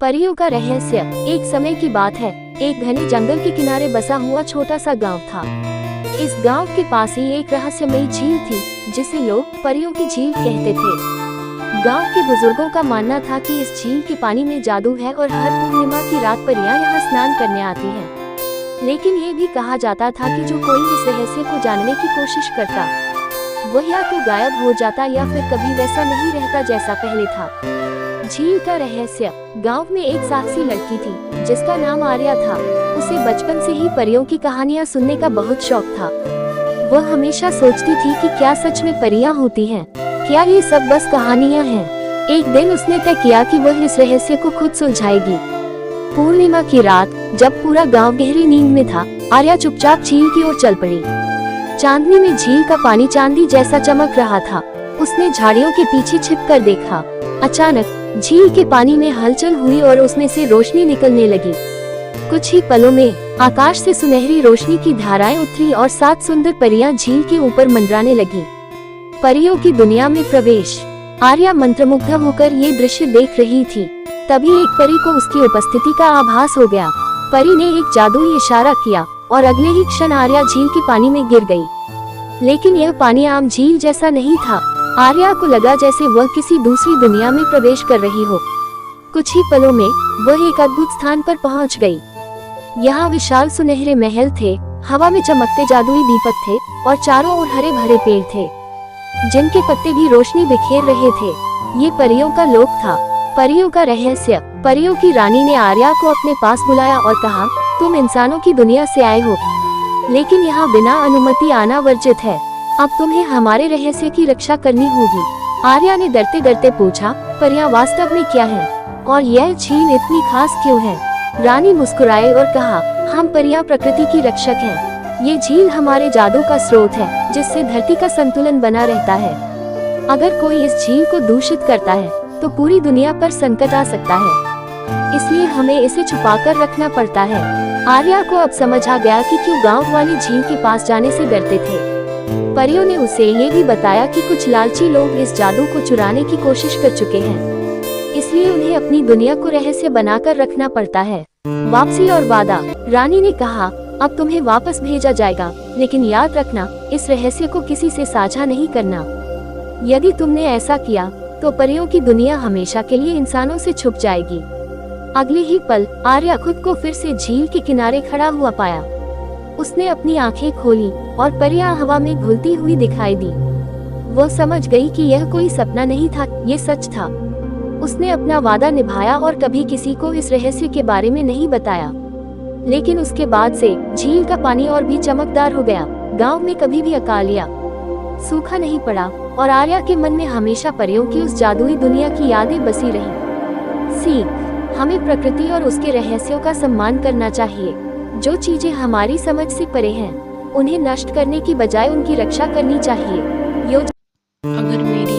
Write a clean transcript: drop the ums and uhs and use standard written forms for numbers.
परियों का रहस्य। एक समय की बात है, एक घने जंगल के किनारे बसा हुआ छोटा सा गांव था। इस गांव के पास ही एक रहस्यमयी झील थी, जिसे लोग परियों की झील कहते थे। गांव के बुजुर्गों का मानना था कि इस झील के पानी में जादू है और हर पूर्णिमा की रात परियां यहाँ स्नान करने आती हैं। लेकिन ये भी कहा जाता था कि जो कोई इस रहस्य को जानने की कोशिश करता, वह या तो गायब हो जाता या फिर कभी वैसा नहीं रहता जैसा पहले था। झील का रहस्य। गांव में एक साहसी लड़की थी, जिसका नाम आर्या था। उसे बचपन से ही परियों की कहानियां सुनने का बहुत शौक था। वह हमेशा सोचती थी कि क्या सच में परियां होती हैं? क्या ये सब बस कहानियां हैं? एक दिन उसने तय किया कि वह इस रहस्य को खुद सुलझाएगी। पूर्णिमा की रात, जब पूरा गांव गहरी नींद में था, आर्या चुपचाप झील की ओर चल पड़ी। चांदनी में झील का पानी चांदी जैसा चमक रहा था। उसने झाड़ियों के पीछे छिपकर देखा। अचानक झील के पानी में हलचल हुई और उसमें से रोशनी निकलने लगी। कुछ ही पलों में आकाश से सुनहरी रोशनी की धाराएं उतरी और 7 सुंदर परियां झील के ऊपर मंडराने लगी। परियों की दुनिया में प्रवेश। आर्या मंत्रमुग्ध होकर ये दृश्य देख रही थी। तभी एक परी को उसकी उपस्थिति का आभास हो गया। परी ने एक जादुई इशारा किया और अगले ही क्षण आर्या झील के पानी में गिर गई। लेकिन यह पानी आम झील जैसा नहीं था। आर्या को लगा जैसे वह किसी दूसरी दुनिया में प्रवेश कर रही हो। कुछ ही पलों में वह एक अद्भुत स्थान पर पहुंच गई। यहाँ विशाल सुनहरे महल थे, हवा में चमकते जादुई दीपक थे और चारों ओर हरे भरे पेड़ थे, जिनके पत्ते भी रोशनी बिखेर रहे थे। ये परियों का लोक था। परियों का रहस्य। परियों की रानी ने आर्या को अपने पास बुलाया और कहा, तुम इंसानों की दुनिया से आए हो, लेकिन यहाँ बिना अनुमति आना वर्जित है। अब तुम्हें हमारे रहस्य की रक्षा करनी होगी। आर्या ने डरते डरते पूछा, परियां वास्तव में क्या है और यह झील इतनी खास क्यों है? रानी मुस्कुराए और कहा, हम परियां प्रकृति की रक्षक हैं। ये झील हमारे जादू का स्रोत है, जिससे धरती का संतुलन बना रहता है। अगर कोई इस झील को दूषित करता है तो पूरी दुनिया पर संकट आ सकता है, इसलिए हमें इसे छुपाकर रखना पड़ता है। आर्या को अब समझ आ गया कि क्यों गांव वाले झील के पास जाने से डरते थे। परियों ने उसे ये भी बताया कि कुछ लालची लोग इस जादू को चुराने की कोशिश कर चुके हैं, इसलिए उन्हें अपनी दुनिया को रहस्य बनाकर रखना पड़ता है। वापसी और वादा। रानी ने कहा, अब तुम्हें वापस भेजा जाएगा, लेकिन याद रखना, इस रहस्य को किसी से साझा नहीं करना। यदि तुमने ऐसा किया तो परियों की दुनिया हमेशा के लिए इंसानों से छुप जाएगी। अगले ही पल आर्या खुद को फिर से झील के किनारे खड़ा हुआ पाया। उसने अपनी आंखें खोली और परियां हवा में घुलती हुई दिखाई दी। वो समझ गई कि यह कोई सपना नहीं था, ये सच था। उसने अपना वादा निभाया और कभी किसी को इस रहस्य के बारे में नहीं बताया। लेकिन उसके बाद से झील का पानी और भी चमकदार हो गया। गांव में कभी भी अकाल या सूखा नहीं पड़ा और आर्या के मन में हमेशा परियों की उस जादुई दुनिया की यादें बसी रही। सीख। हमें प्रकृति और उसके रहस्यों का सम्मान करना चाहिए। जो चीजें हमारी समझ से परे हैं, उन्हें नष्ट करने की बजाय उनकी रक्षा करनी चाहिए। अगर मेरी